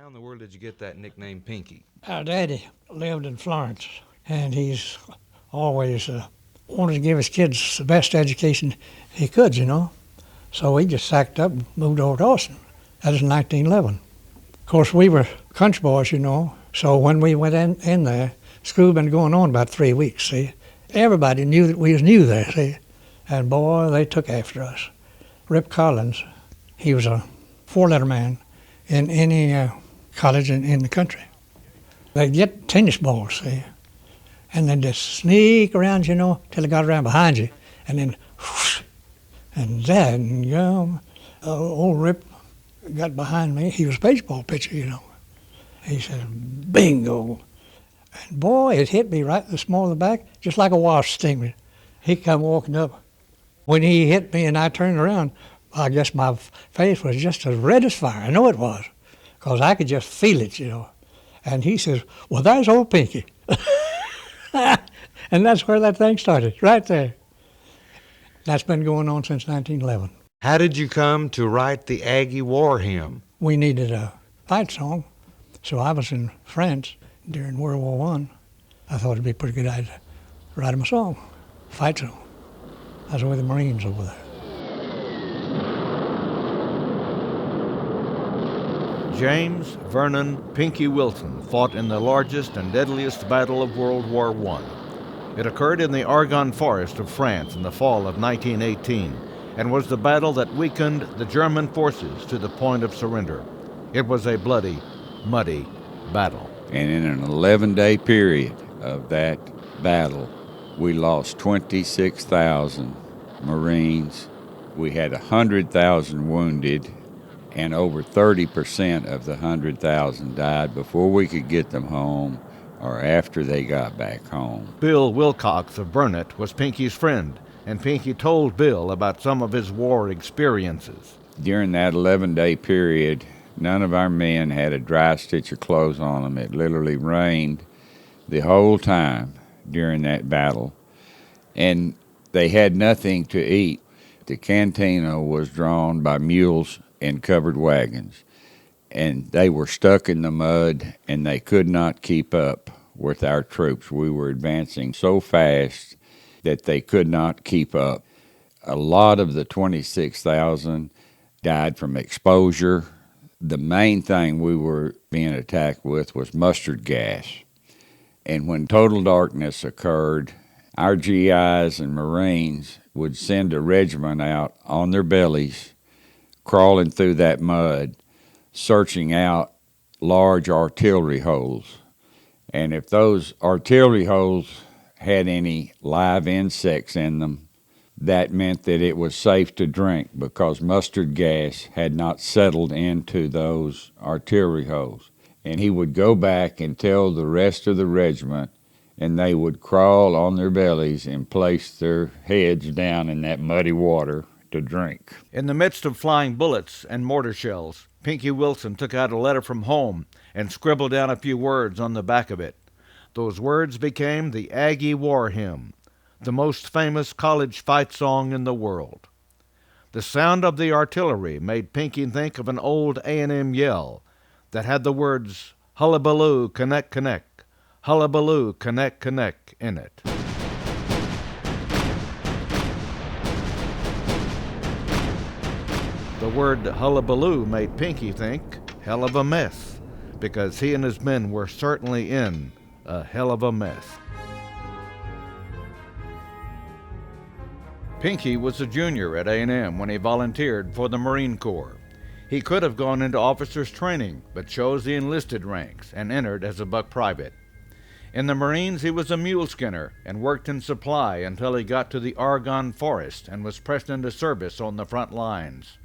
in the world did you get that nickname Pinky? Our daddy lived in Florence, and he's always wanted to give his kids the best education he could, you know. So he just sacked up and moved over to Austin. That was 1911. Of course, we were country boys, you know, so when we went in there, school had been going on about 3 weeks, see. Everybody knew that we was new there, see. And boy, they took after us. Rip Collins, he was a four-letter man in any college in the country. They'd get tennis balls, see, and then just sneak around, you know, till they got around behind you, and then whoosh, and then, you know, old Rip got behind me. He was a baseball pitcher, you know. He said, bingo. And boy, it hit me right in the small of the back, just like a wasp sting me. He come walking up. When he hit me and I turned around, I guess my face was just as red as fire. I know it was, because I could just feel it, you know. And he says, well, there's old Pinky. And that's where that thing started, right there. That's been going on since 1911. How did you come to write the Aggie War Hymn? We needed a fight song, so I was in France during World War I. I thought it'd be a pretty good idea to write him a song, fight song. I was with the Marines over there. James Vernon Pinky Wilson fought in the largest and deadliest battle of World War I. It occurred in the Argonne Forest of France in the fall of 1918 and was the battle that weakened the German forces to the point of surrender. It was a bloody, muddy battle. And in an 11-day period of that battle, we lost 26,000 Marines. We had 100,000 wounded, and over 30% of the 100,000 died before we could get them home or after they got back home. Bill Wilcox of Burnett was Pinky's friend, and Pinky told Bill about some of his war experiences. During that 11-day period, none of our men had a dry stitch of clothes on them. It literally rained the whole time during that battle, and they had nothing to eat. The cantina was drawn by mules and covered wagons, and they were stuck in the mud, and they could not keep up with our troops. We were advancing so fast that they could not keep up. A lot of the 26,000 died from exposure. The main thing we were being attacked with was mustard gas. And when total darkness occurred, our GIs and Marines would send a regiment out on their bellies, crawling through that mud, searching out large artillery holes. And if those artillery holes had any live insects in them, that meant that it was safe to drink because mustard gas had not settled into those artillery holes. And he would go back and tell the rest of the regiment, and they would crawl on their bellies and place their heads down in that muddy water to drink. In the midst of flying bullets and mortar shells, Pinky Wilson took out a letter from home and scribbled down a few words on the back of it. Those words became the Aggie War Hymn, the most famous college fight song in the world. The sound of the artillery made Pinky think of an old A&M yell that had the words "Hullabaloo, connect, connect, hullabaloo, connect, connect" in it. The word hullabaloo made Pinky think hell of a mess, because he and his men were certainly in a hell of a mess. Pinky was a junior at A&M when he volunteered for the Marine Corps. He could have gone into officers' training, but chose the enlisted ranks and entered as a buck private. In the Marines, he was a mule skinner and worked in supply until he got to the Argonne Forest and was pressed into service on the front lines.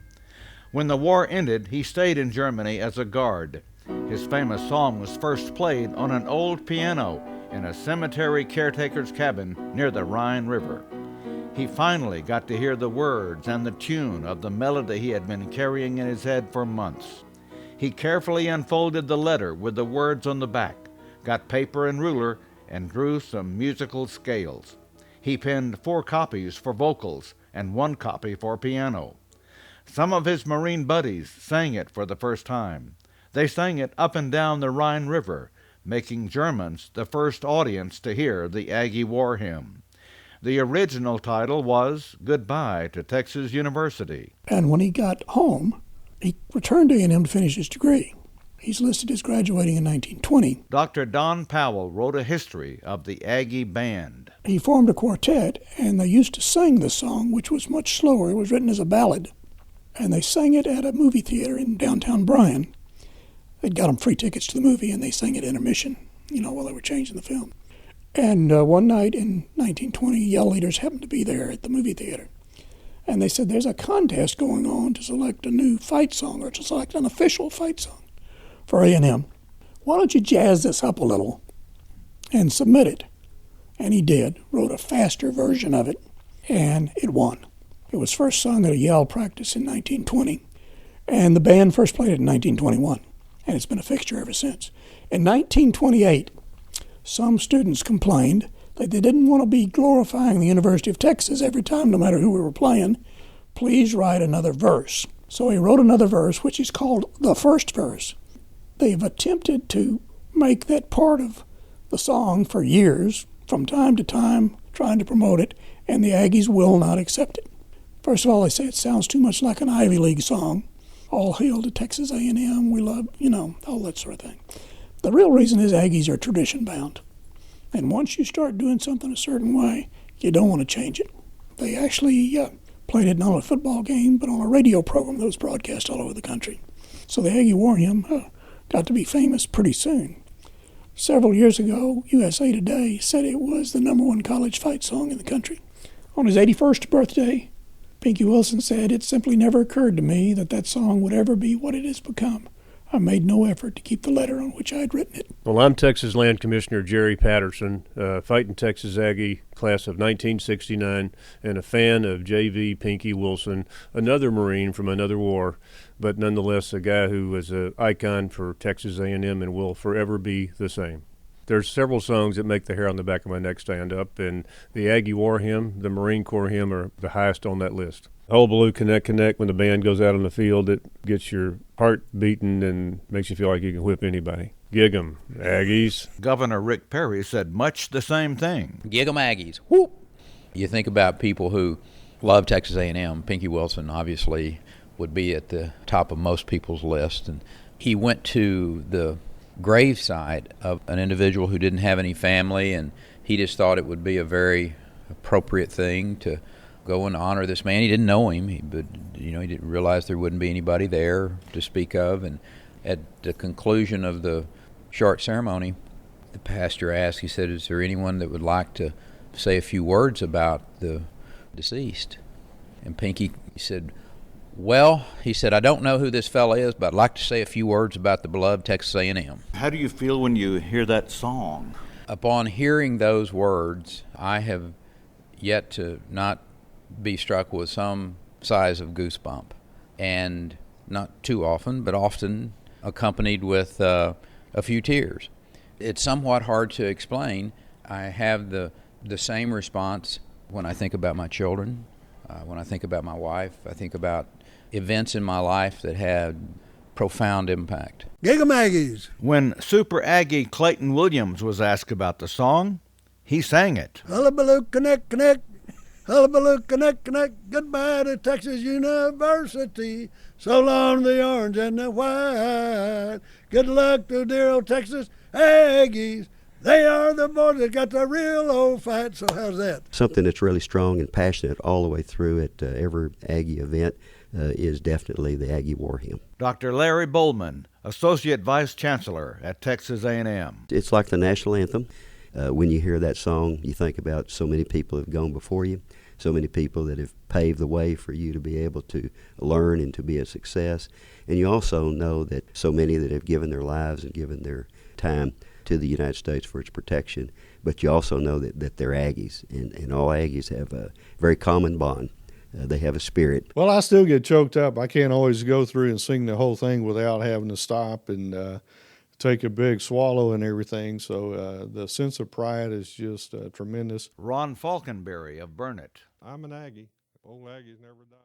When the war ended, he stayed in Germany as a guard. His famous song was first played on an old piano in a cemetery caretaker's cabin near the Rhine River. He finally got to hear the words and the tune of the melody he had been carrying in his head for months. He carefully unfolded the letter with the words on the back, got paper and ruler, and drew some musical scales. He penned 4 copies for vocals and 1 copy for piano. Some of his Marine buddies sang it for the first time. They sang it up and down the Rhine River, making Germans the first audience to hear the Aggie War Hymn. The original title was Goodbye to Texas University. And when he got home, he returned to A&M to finish his degree. He's listed as graduating in 1920. Dr. Don Powell wrote a history of the Aggie Band. He formed a quartet, and they used to sing the song, which was much slower. It was written as a ballad. And they sang it at a movie theater in downtown Bryan. They'd got them free tickets to the movie, and they sang it intermission, while they were changing the film. And one night in 1920, Yell leaders happened to be there at the movie theater. And they said, there's a contest going on to select a new fight song, or to select an official fight song for A&M. Why don't you jazz this up a little and submit it? And he did, wrote a faster version of it, and it won. It was first sung at a Yale practice in 1920, and the band first played it in 1921, and it's been a fixture ever since. In 1928, some students complained that they didn't want to be glorifying the University of Texas every time, no matter who we were playing. Please write another verse. So he wrote another verse, which is called the first verse. They've attempted to make that part of the song for years, from time to time, trying to promote it, and the Aggies will not accept it. First of all, they say it sounds too much like an Ivy League song. All hail to Texas A&M, we love, all that sort of thing. The real reason is Aggies are tradition-bound. And once you start doing something a certain way, you don't want to change it. They actually played it not on a football game, but on a radio program that was broadcast all over the country. So the Aggie War Hymn got to be famous pretty soon. Several years ago, USA Today said it was the #1 college fight song in the country. On his 81st birthday, Pinky Wilson said, "It simply never occurred to me that song would ever be what it has become. I made no effort to keep the letter on which I had written it." Well, I'm Texas Land Commissioner Jerry Patterson, fighting Texas Aggie class of 1969, and a fan of J.V. Pinky Wilson, another Marine from another war, but nonetheless a guy who was an icon for Texas A&M and will forever be the same. There's several songs that make the hair on the back of my neck stand up, and the Aggie War Hymn, the Marine Corps hymn, are the highest on that list. Hullabaloo, Connect, Connect, when the band goes out on the field, it gets your heart beating and makes you feel like you can whip anybody. Gig 'em, Aggies. Governor Rick Perry said much the same thing. Gig 'em Aggies. Whoop! You think about people who love Texas A&M. Pinky Wilson obviously would be at the top of most people's list. And he went to the graveside of an individual who didn't have any family, and he just thought it would be a very appropriate thing to go and honor this man. He didn't know him, but he didn't realize there wouldn't be anybody there to speak of. And at the conclusion of the short ceremony, the pastor asked, he said, "Is there anyone that would like to say a few words about the deceased?" And Pinky said, "Well," he said, "I don't know who this fella is, but I'd like to say a few words about the beloved Texas A&M." How do you feel when you hear that song? Upon hearing those words, I have yet to not be struck with some size of goosebump, and not too often, but often accompanied with a few tears. It's somewhat hard to explain. I have the same response when I think about my children, when I think about my wife. I think about events in my life that had profound impact. Gig 'em Aggies. When Super Aggie Clayton Williams was asked about the song, he sang it. Hullabaloo, connect, connect. Hullabaloo, connect, connect. Goodbye to Texas University. So long the orange and the white. Good luck to dear old Texas Aggies. They are the boys that got the real old fight. So how's that? Something that's really strong and passionate all the way through at every Aggie event is definitely the Aggie War Hymn. Dr. Larry Bowman, Associate Vice Chancellor at Texas A&M. It's like the national anthem. When you hear that song, you think about so many people have gone before you, so many people that have paved the way for you to be able to learn and to be a success. And you also know that so many that have given their lives and given their time to the United States for its protection. But you also know that they're Aggies, and all Aggies have a very common bond. They have a spirit. Well, I still get choked up. I can't always go through and sing the whole thing without having to stop and take a big swallow and everything. So the sense of pride is just tremendous. Ron Falkenberry of Burnett. I'm an Aggie. Old Aggies never die.